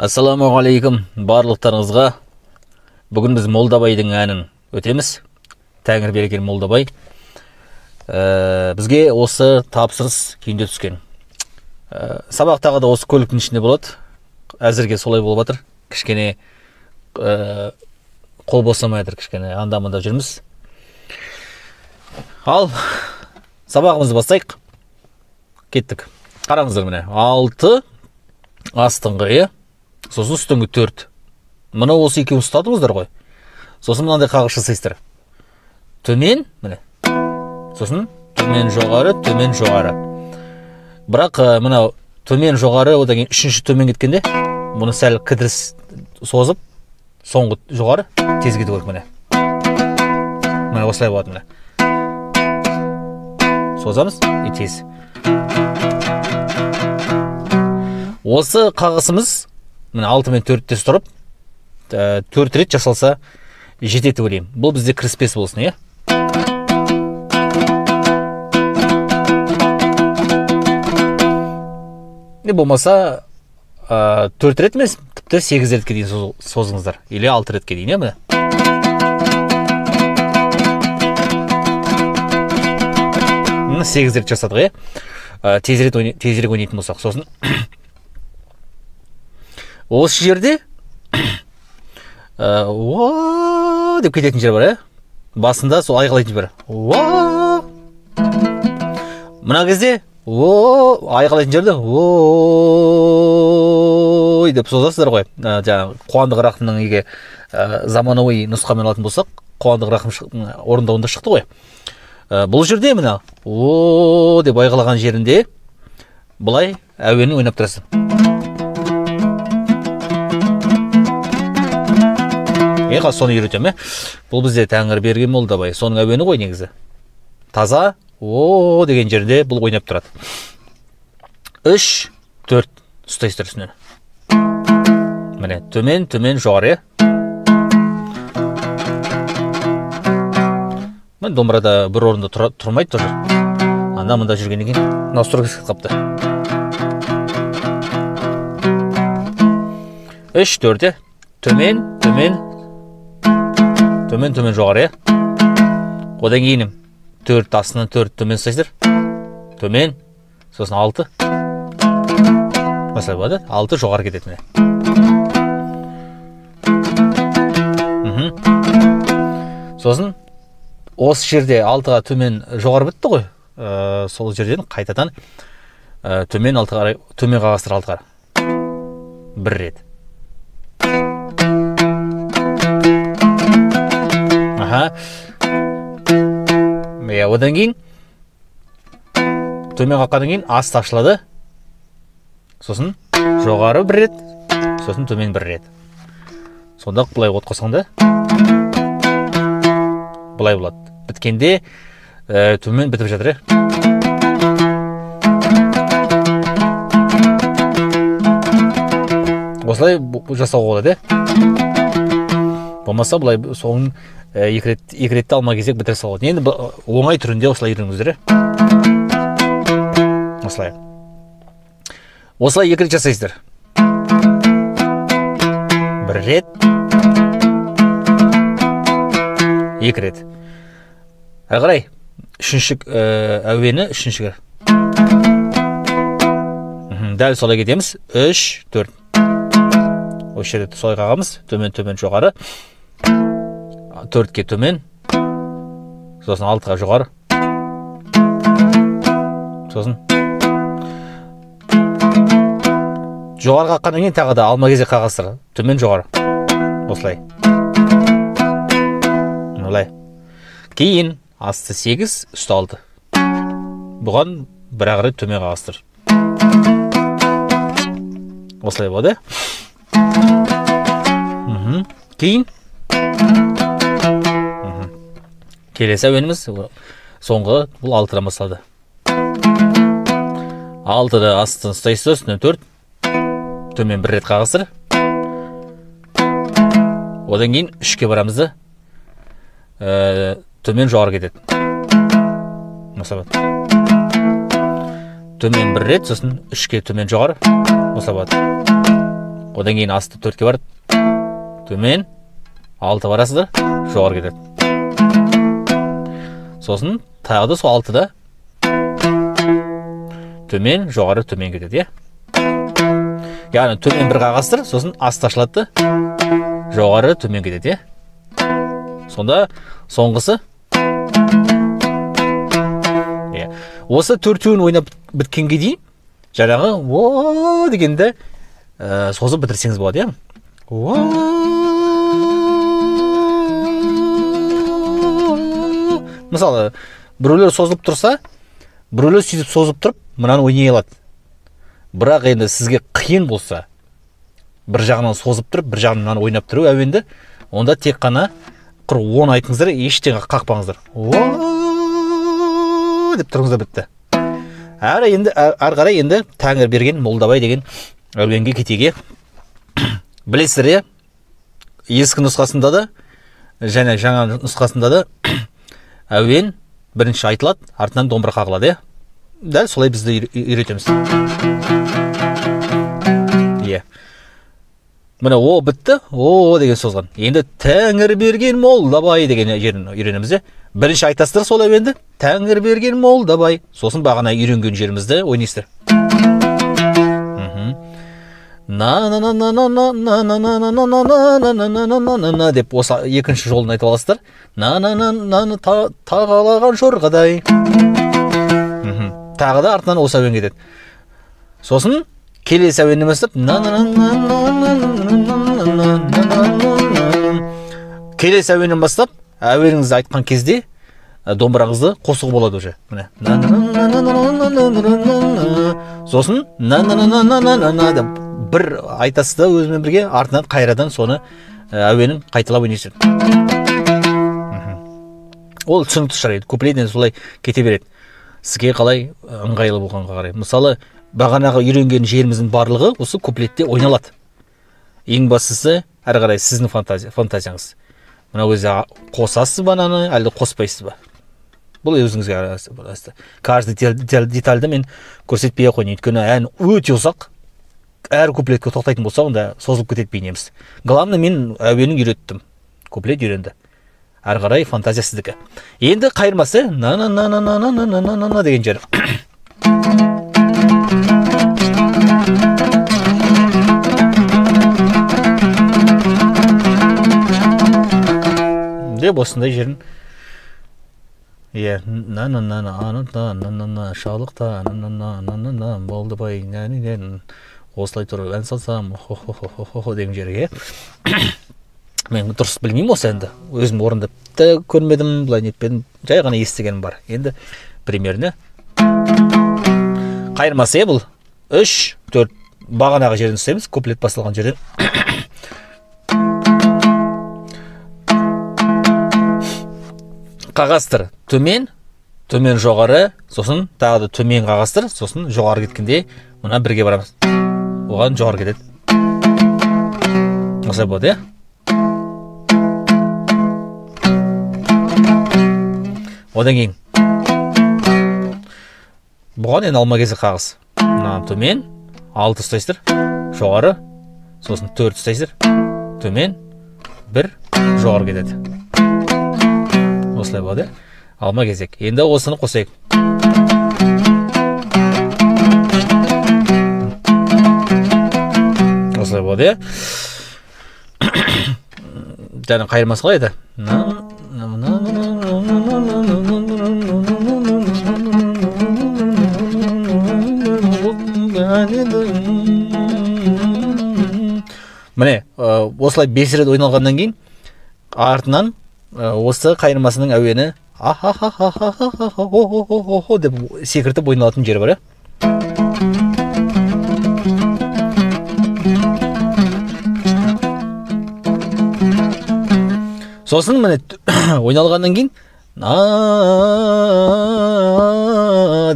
Ассаламуалейкум барлықтарыңызға. Бүгін біз Молдабайдың әнін өтеміз. Тәңір берекен Молдабай. Бізге осы тапсырыс күйінде түскен. Сабақтағы да осы көліктің ішінде болады. Әзірге солай болып жатыр. Кішкене қол босамай жатыр, кішкене анда-мында жүрміз. Ал сабағымызды бастайық. Кеттік. Қараңыздар міне. 6 астыңғы, сосын үстіңгі 4. Мұны осы екеуін ұстадыңыздар ғой. Сосын мынандай қағыс жасайсыздар. Төмен, міне. Сосын төмен жоғары, төмен жоғары. Бірақ мына төмен жоғары, одан кейін үшінші төмен кеткенде, мұны сәл кідіріс созып, соңғы жоғары тез кету керек міне. Міне осылай болады міне. Созамыз, тез. Осы қағысымыз міне 6 мен 4-те тұрып 4 рет жасалса жетеді ойлаймын. Бұл бізде кіріспесі болсын, е? Не болмаса 4 рет емес, тіпті 8 ретке дейін созыңыздар. Или 6 ретке дейін, е міне. Міне 8 рет жасадық, е? Тезірек ойнайтын болсақ, сосын осы жерде уа деп кететін жер бар, басында сол айғалайтын жер бар. Мына кезде айғалайтын жерде ой деп созасыздар ғой. Жаңағы Қуандық Рақымның еге заманауи нұсқамен алатын болсақ, Қуандық Рақым орындауында шықты ғой. Бұл жерде мына о деп айғалаған жерінде былай әуенін ойнап тұрасың. Соны үйретем, бұл бізде Тәңір берген Молдабай. Соның әуені ғой негізі. Таза о деген жерде бұл ойнап тұрады. 3, 4 ұстайсыздар үстінен. Міне, төмен, төмен, жоғары. Мен домбырада бір орында тұрмайды тоже. Анда-мында жүргеннен кейін настройкасы қапты. 3, 4, төмен, төмен, төмен жоғары. Одан кейін 4 астынан 4 төмен ұстайсыздар. Төмен, сосын 6. Мысалы болады, 6 жоғары кетеді. Сосын осы жерде 6-ға төмен жоғары бітті ғой. Сол жерден қайтадан төмен қағастыр 6-ға. 1 рет. Одан кейін төмен қаққаннан кейін аст ашылады. Сосын жоғары 1 рет, сосын төмен 1 рет. Сонда бұлай от қосқанда бұлай болады. Біткенде төмен бітіп жатыр. Осылай жасауға болады. Болмаса бұлай соңын 2 ретті алма кезек бітіре салады. Енді оңай түрінде осылай үйреніңіздер. Осылай. Осылай 2 рет жасайсыздар. 1 рет. 2 рет. Қарай. Үшінші әуені үшіншіге. Дәл солай кетеміз. 3, 4. Осы жерде солай қағамыз. Төмен жоғары. 4-ке төмен, сосын 6-ға жоғары, сосын жоғары қаққаннан кейін тағы да алма кезек қағастыр, төмен жоғары, осылай. Олай. Кейін асты 8, үсті 6. Бұған бір рет төмен қағастыр. Осылай болады. Кейін келесі әуеніміз соңғы бұл 6-дан басталды. 6-да астын ұстайсыз, үстінен 4, төмен 1 рет қағыстыр. Одан кейін 3-ке барамызды, төмен жоғары кетеді. Төмен 1 рет, сосын 3-ке төмен жоғары. Осылай болады. Одан кейін асты 4-ке барады. Төмен 6 барасыздар, жоғары кетеді. Сосын тағы да сол 6-да төмен, жоғары, төмен кетеді, яғни төмен бір қағасыздар, сосын асты ашылады, жоғары, төмен кетеді, сонда соңғысы осы төртеуін ойнап біткенге дейін жаңағы о дегенде созып бітірсеңіз болады, мысалы біреулер созылып тұрса, біреулер сөйтіп созып тұрып мынаны ойнай алады. Бірақ енді сізге қиын болса, бір жағынан созып тұрып, бір жағынан мынаны ойнап тұру әуенді, онда тек қана 10 айтыңыздар, ештеңе қақпаңыздар. Деп тұрыңыздар, бітті. Әрі қарай енді Тәңір берген Молдабай деген әуенге кетеге. Білесіздер, ескі нұсқасында да және жаңа нұсқасында да әуен бірінші айтылады, артынан домбыра қағылады, дәл солай бізді үйретеміз. Міне о бітті, о деген созған. Енді Тәңір берген Молдабай деген жерін үйренеміз. Бірінші айтасыздар сол әуенді, Тәңір берген Молдабай. Сосын бағана үйренген жерімізді ойнайсыздар. Деп осы екінші жолын айтып аласыздар. Тағалаған жорғадай. Тағы да артынан осы әуен кетеді. Сосын келесі әуеннен бастап келесі әуеннен бастап әуеніңізді айтқан кезде домбыраңызды қосуға болады уже. Сосын деп бір айтасыз да өзімен бірге, артынан қайрадан соны әуенін қайталап ойнайсыз. Ол түсінікті шығар, куплеттен солай кете береді. Сізге қалай ыңғайлы болғанға қарай. Мысалы, бағанағы үйренген жеріміздің барлығы осы куплетте ойналады. Ең бастысы әрі қарай сіздің фантазияңыз. Мына өзі қосасыз ба ананы, әлде қоспайсыз ба? Бұл өзіңізге арасы. Каждый детальді мен көрсетпей қойын. Өйткені ән өте ұзақ. Әр куплетке тоқтайтын болса, онда созылып кетеді бейнеміз. Главное, мен әуенін үйреттім. Куплет үйренді. Әрі қарай фантазия сіздікі. Енді қайырмасы на деген жер. Деп осындай жерін шалықта Молдабай осылай тұрып ән салсам деген жерге. Мен дұрыс білмеймін осы әнді. Өзім орындап та көрмедім, былай нетпедім, жай ғана естігенім бар. Енді примерно қайырмасы бұл 3-4 бағанағы жерін ұстаймыз, куплет басылған жерден. Қағастыр төмен, төмен жоғары, сосын тағы да төмен қағастыр, сосын жоғары кеткенде мұна бірге барамыз. Оған жоғары кетеді. Осылай болады, Одан кейін бұған енді алма кезек қағыз. Төмен 6 ұстайсыздар, жоғары, сосын 4 ұстайсыздар, төмен 1 жоғары кетеді. Осылай болады, алма кезек. Енді осыны қосайық. Осылай болады. Және қайырмасы қалай еді? Міне, осылай 5 рет ойналғаннан кейін артынан осы қайырмасының әуені деп секіртіп ойналатын жері бар. Сосын міне ойналғаннан кейін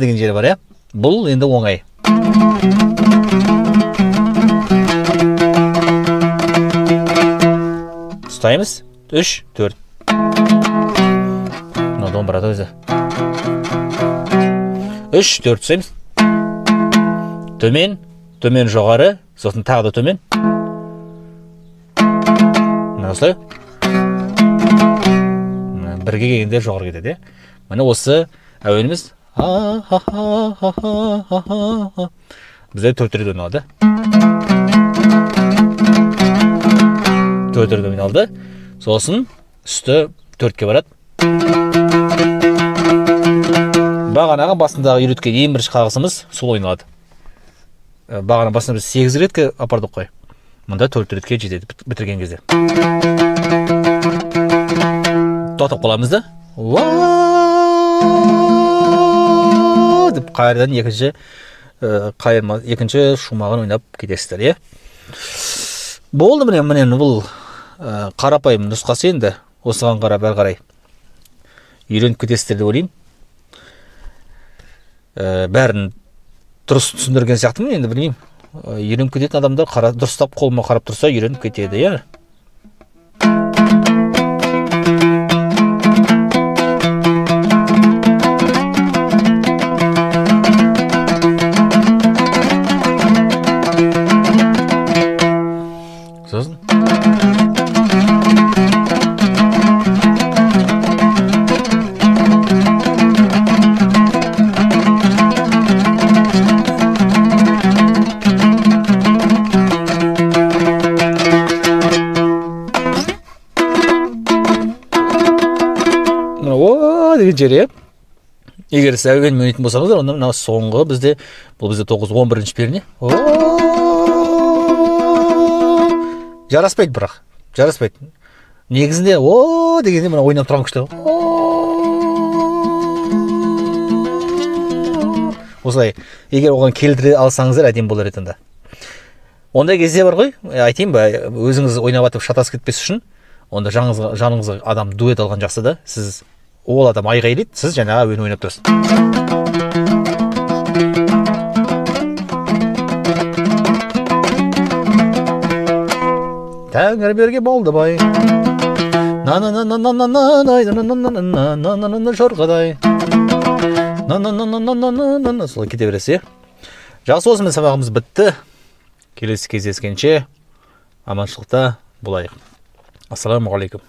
деген жері бар. Бұл енді оңай. Ұстаймыз. 3, 4. Домбырада өзі. 3, 4 ұстаймыз. Төмен, төмен жоғары, сосын тағы да төмен. міне осылай. Бірге келгенде жоғары кетеді. Міне осы әуеніміз. Бізде төрт рет ойналады. Төрт рет ойналды. Сосын үсті төртке барады. Бағанаға басындағы үйреткен ең бірінші қағысымыз сол ойналады. Бағана басында біз 8 ретке апардық қой. Мұнда 4 ретке жетеді бітірген кезде. Тоқтап қаламыз да. Деп қайырдан екінші шумағын ойнап кетесіздер, е? Болды, міне бұл қарапайым нұсқасы енді. Осыған қарап әрі қарай үйреніп кетесіздер деп ойлаймын. Бәрін дұрыс түсіндірген сияқтымын, енді білмеймін. Үйреніп кететін адамдар дұрыстап қолыма қарап тұрса үйреніп кетеді, е? Сосын деген жері. Егер сіз әуенмен ойнайтын болсаңыздар, онда мына соңғы бізде 9-11-ші перне. Жараспайды бірақ. Жараспайды. Негізінде дегенде мына ойнап тұрған күшті. Осылай, егер оған келтіре алсаңыздар, әдемі болар еді. Ондай кезде бар ғой, айтайын ба, өзіңіз ойнап атып шатасып кетпес үшін, онда жаныңызға адам дуэт алған жақсы да, сіз ол адам айғайлайды, сіз жаңа әуен ойнап тұрсыз. Тәңір берге болды бай. Жорғадай. Солай кете бересіз, е? Жақсы, осымен сабағымыз бітті. Келесі кездескенше аманшылықта болайық. Ассаламу алейкум.